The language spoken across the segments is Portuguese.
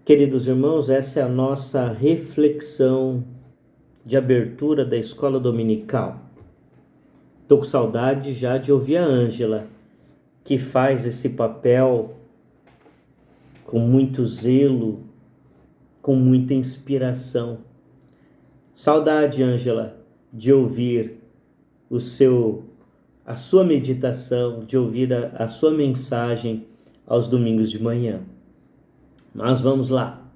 Queridos irmãos, essa é a nossa reflexão de abertura da escola dominical. Estou com saudade já de ouvir a Ângela, que faz esse papel com muito zelo, com muita inspiração. Saudade, Ângela, de ouvir a sua meditação, de ouvir a sua mensagem aos domingos de manhã. Mas vamos lá.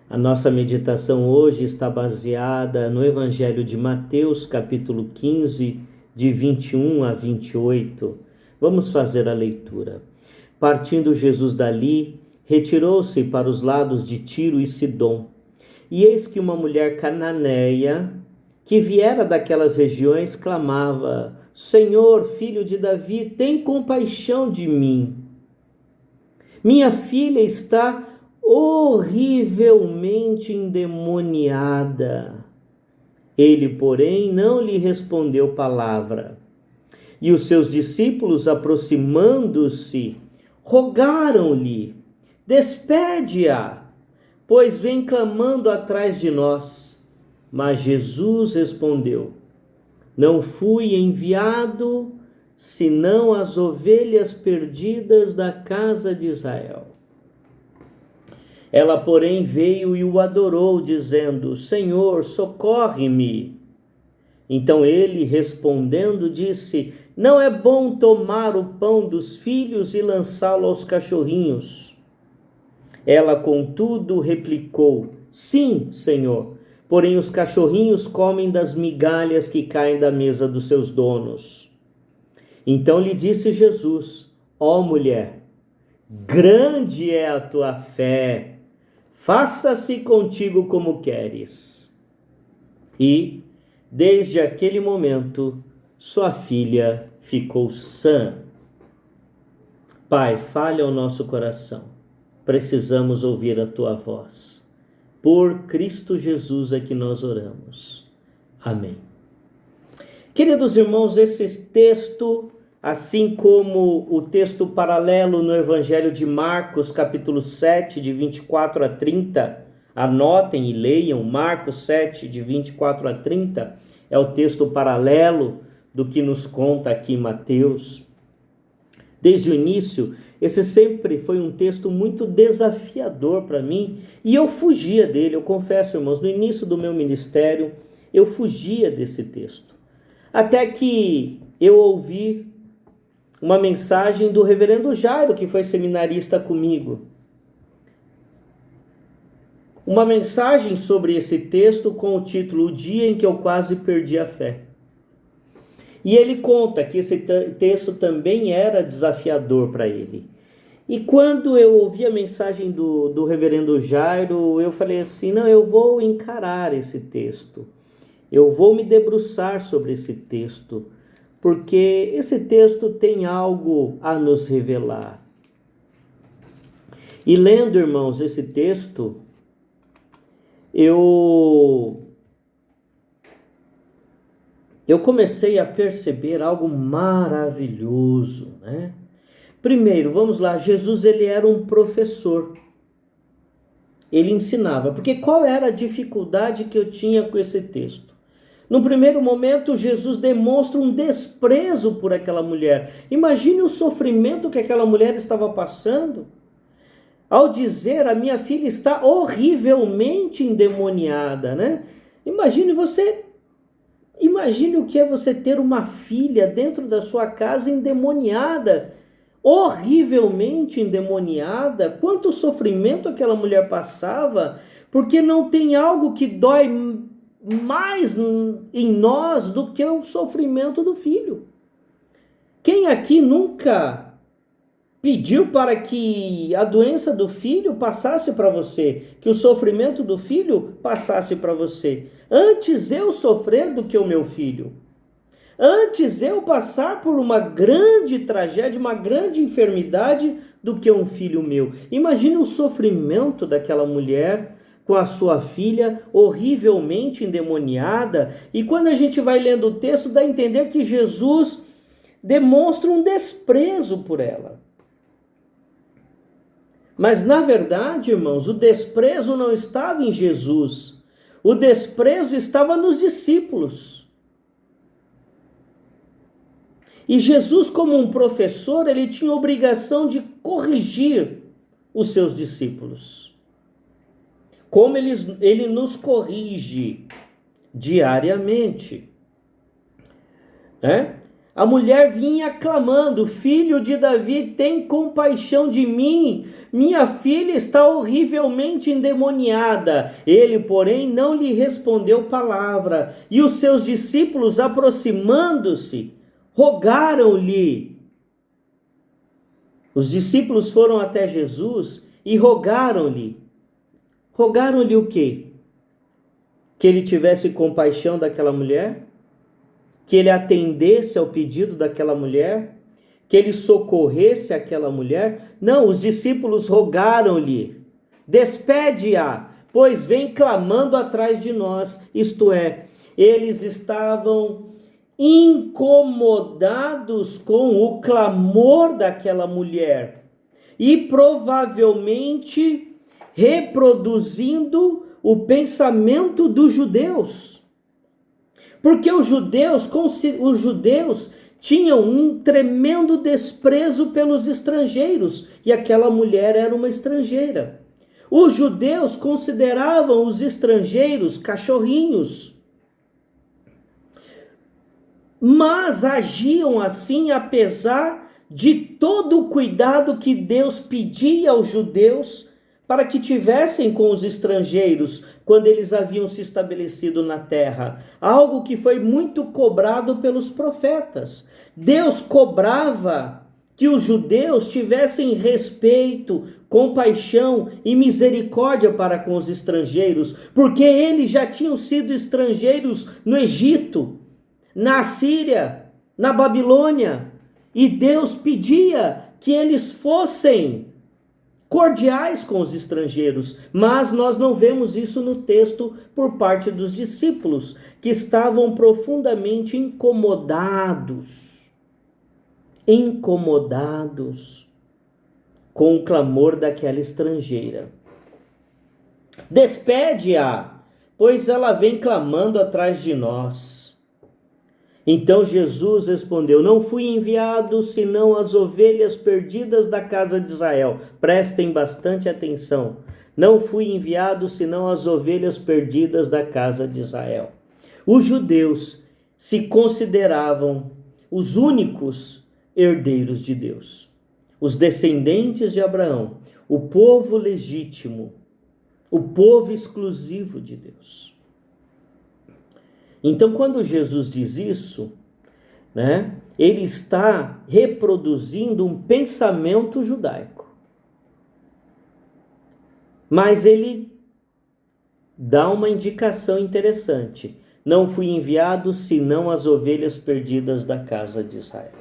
A nossa meditação hoje está baseada no Evangelho de Mateus, capítulo 15, de 21 a 28. Vamos fazer a leitura. Partindo Jesus dali, retirou-se para os lados de Tiro e Sidom. E eis que uma mulher cananeia, que viera daquelas regiões, clamava: Senhor, filho de Davi, tem compaixão de mim. Minha filha está horrivelmente endemoniada. Ele, porém, não lhe respondeu palavra. E os seus discípulos, aproximando-se, rogaram-lhe: despede-a, pois vem clamando atrás de nós. Mas Jesus respondeu: não fui enviado senão as ovelhas perdidas da casa de Israel. Ela, porém, veio e o adorou, dizendo: Senhor, socorre-me. Então ele, respondendo, disse: não é bom tomar o pão dos filhos e lançá-lo aos cachorrinhos. Ela, contudo, replicou: sim, Senhor, porém os cachorrinhos comem das migalhas que caem da mesa dos seus donos. Então lhe disse Jesus: ó mulher, grande é a tua fé, faça-se contigo como queres. E, desde aquele momento, sua filha ficou sã. Pai, fale ao nosso coração. Precisamos ouvir a tua voz. Por Cristo Jesus é que nós oramos. Amém. Queridos irmãos, esse texto, assim como o texto paralelo no Evangelho de Marcos, capítulo 7, de 24 a 30, anotem e leiam, Marcos 7, de 24 a 30, é o texto paralelo do que nos conta aqui Mateus. Desde o início, esse sempre foi um texto muito desafiador para mim, e eu fugia dele, eu confesso, irmãos, no início do meu ministério, eu fugia desse texto. Até que eu ouvi uma mensagem do reverendo Jairo, que foi seminarista comigo. Uma mensagem sobre esse texto com o título O Dia em que eu quase perdi a fé. E ele conta que esse texto também era desafiador para ele. E quando eu ouvi a mensagem do reverendo Jairo, eu falei assim: não, eu vou encarar esse texto. Eu vou me debruçar sobre esse texto, porque esse texto tem algo a nos revelar. E lendo, irmãos, esse texto, eu comecei a perceber algo maravilhoso, né? Primeiro, vamos lá, Jesus, ele era um professor. Ele ensinava, porque qual era a dificuldade que eu tinha com esse texto? No primeiro momento, Jesus demonstra um desprezo por aquela mulher. Imagine o sofrimento que aquela mulher estava passando ao dizer: a minha filha está horrivelmente endemoniada, né? Imagine o que é você ter uma filha dentro da sua casa endemoniada, horrivelmente endemoniada. Quanto sofrimento aquela mulher passava, porque não tem algo que dói mais em nós do que o sofrimento do filho. Quem aqui nunca pediu para que a doença do filho passasse para você, que o sofrimento do filho passasse para você? Antes eu sofrer do que o meu filho. Antes eu passar por uma grande tragédia, uma grande enfermidade do que um filho meu. Imagine o sofrimento daquela mulher com a sua filha horrivelmente endemoniada. E quando a gente vai lendo o texto, dá a entender que Jesus demonstra um desprezo por ela. Mas na verdade, irmãos, o desprezo não estava em Jesus. O desprezo estava nos discípulos. E Jesus, como um professor, ele tinha obrigação de corrigir os seus discípulos. Como ele nos corrige diariamente. A mulher vinha clamando: filho de Davi, tem compaixão de mim, minha filha está horrivelmente endemoniada. Ele, porém, não lhe respondeu palavra. E os seus discípulos, aproximando-se, rogaram-lhe. Os discípulos foram até Jesus e rogaram-lhe. Rogaram-lhe o quê? Que ele tivesse compaixão daquela mulher? Que ele atendesse ao pedido daquela mulher? Que ele socorresse aquela mulher? Não, os discípulos rogaram-lhe: despede-a, pois vem clamando atrás de nós. Isto é, eles estavam incomodados com o clamor daquela mulher e provavelmente reproduzindo o pensamento dos judeus. Porque os judeus tinham um tremendo desprezo pelos estrangeiros, e aquela mulher era uma estrangeira. Os judeus consideravam os estrangeiros cachorrinhos, mas agiam assim apesar de todo o cuidado que Deus pedia aos judeus para que tivessem com os estrangeiros quando eles haviam se estabelecido na terra. Algo que foi muito cobrado pelos profetas. Deus cobrava que os judeus tivessem respeito, compaixão e misericórdia para com os estrangeiros, porque eles já tinham sido estrangeiros no Egito, na Síria, na Babilônia, e Deus pedia que eles fossem cordiais com os estrangeiros, mas nós não vemos isso no texto por parte dos discípulos, que estavam profundamente incomodados com o clamor daquela estrangeira. Despede-a, pois ela vem clamando atrás de nós. Então Jesus respondeu: não fui enviado senão as ovelhas perdidas da casa de Israel. Prestem bastante atenção. Não fui enviado senão as ovelhas perdidas da casa de Israel. Os judeus se consideravam os únicos herdeiros de Deus, os descendentes de Abraão, o povo legítimo, o povo exclusivo de Deus. Então, quando Jesus diz isso, ele está reproduzindo um pensamento judaico. Mas ele dá uma indicação interessante: não fui enviado senão as ovelhas perdidas da casa de Israel.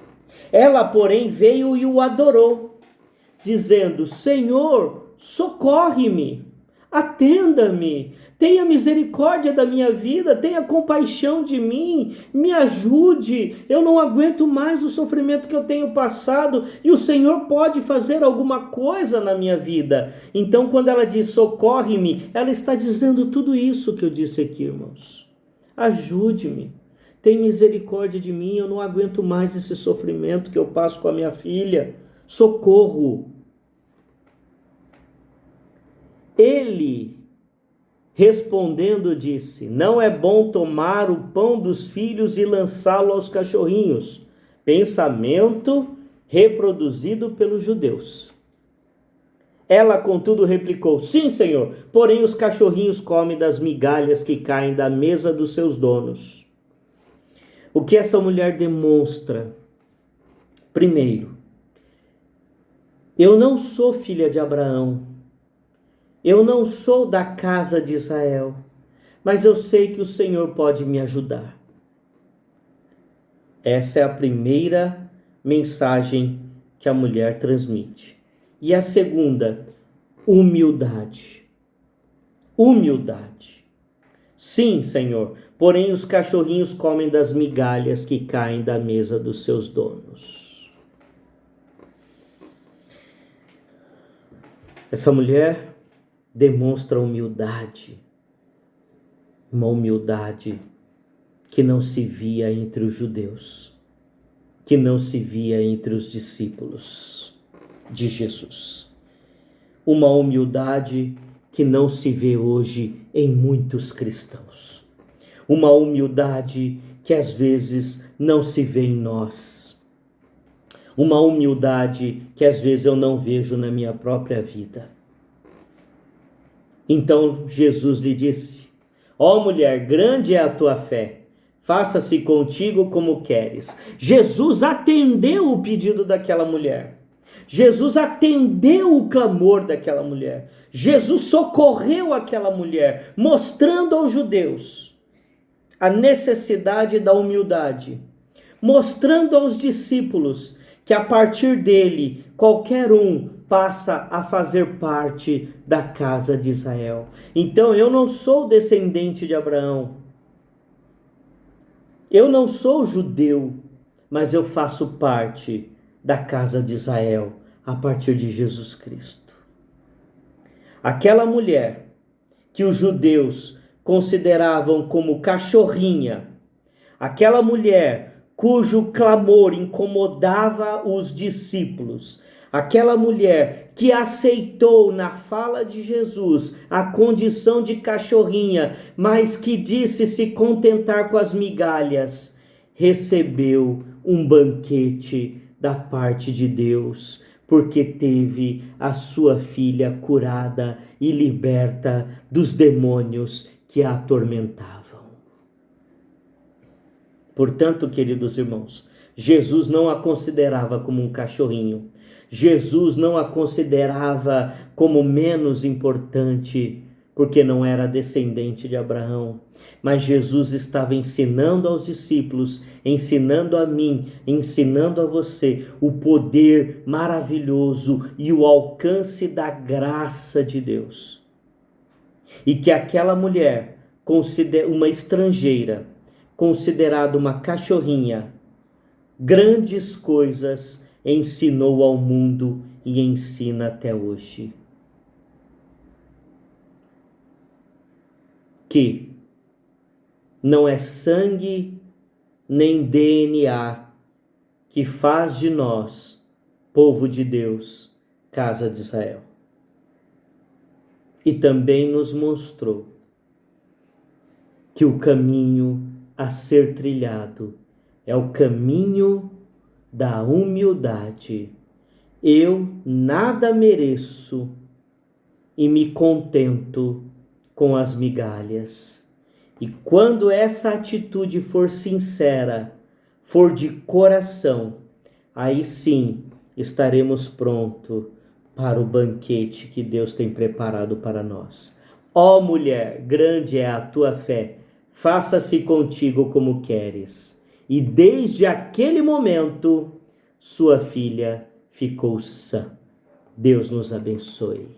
Ela, porém, veio e o adorou, dizendo: Senhor, socorre-me, atenda-me, tenha misericórdia da minha vida, tenha compaixão de mim, me ajude, eu não aguento mais o sofrimento que eu tenho passado e o Senhor pode fazer alguma coisa na minha vida. Então, quando ela diz socorre-me, ela está dizendo tudo isso que eu disse aqui, irmãos. Ajude-me, tem misericórdia de mim, eu não aguento mais esse sofrimento que eu passo com a minha filha, socorro. Ele, respondendo, disse: não é bom tomar o pão dos filhos e lançá-lo aos cachorrinhos. Pensamento reproduzido pelos judeus. Ela, contudo, replicou: sim, Senhor, porém os cachorrinhos comem das migalhas que caem da mesa dos seus donos. O que essa mulher demonstra? Primeiro, eu não sou filha de Abraão. Eu não sou da casa de Israel, mas eu sei que o Senhor pode me ajudar. Essa é a primeira mensagem que a mulher transmite. E a segunda, humildade. Humildade. Sim, Senhor, porém os cachorrinhos comem das migalhas que caem da mesa dos seus donos. Essa mulher demonstra humildade, uma humildade que não se via entre os judeus, que não se via entre os discípulos de Jesus. Uma humildade que não se vê hoje em muitos cristãos. Uma humildade que às vezes não se vê em nós. Uma humildade que às vezes eu não vejo na minha própria vida. Então Jesus lhe disse: ó mulher, grande é a tua fé, faça-se contigo como queres. Jesus atendeu o pedido daquela mulher. Jesus atendeu o clamor daquela mulher. Jesus socorreu aquela mulher, mostrando aos judeus a necessidade da humildade, mostrando aos discípulos que a partir dele qualquer um passa a fazer parte da casa de Israel. Então eu não sou descendente de Abraão, eu não sou judeu, mas eu faço parte da casa de Israel a partir de Jesus Cristo. Aquela mulher que os judeus consideravam como cachorrinha, aquela mulher cujo clamor incomodava os discípulos, aquela mulher que aceitou na fala de Jesus a condição de cachorrinha, mas que disse se contentar com as migalhas, recebeu um banquete da parte de Deus, porque teve a sua filha curada e liberta dos demônios que a atormentavam. Portanto, queridos irmãos, Jesus não a considerava como um cachorrinho. Jesus não a considerava como menos importante, porque não era descendente de Abraão. Mas Jesus estava ensinando aos discípulos, ensinando a mim, ensinando a você o poder maravilhoso e o alcance da graça de Deus. E que aquela mulher, uma estrangeira, considerada uma cachorrinha, grandes coisas ensinou ao mundo e ensina até hoje. Que não é sangue nem DNA que faz de nós, povo de Deus, casa de Israel. E também nos mostrou que o caminho a ser trilhado é o caminho da humildade. Eu nada mereço e me contento com as migalhas. E quando essa atitude for sincera, for de coração, aí sim estaremos prontos para o banquete que Deus tem preparado para nós. Ó mulher, grande é a tua fé, faça-se contigo como queres. E desde aquele momento, sua filha ficou sã. Deus nos abençoe.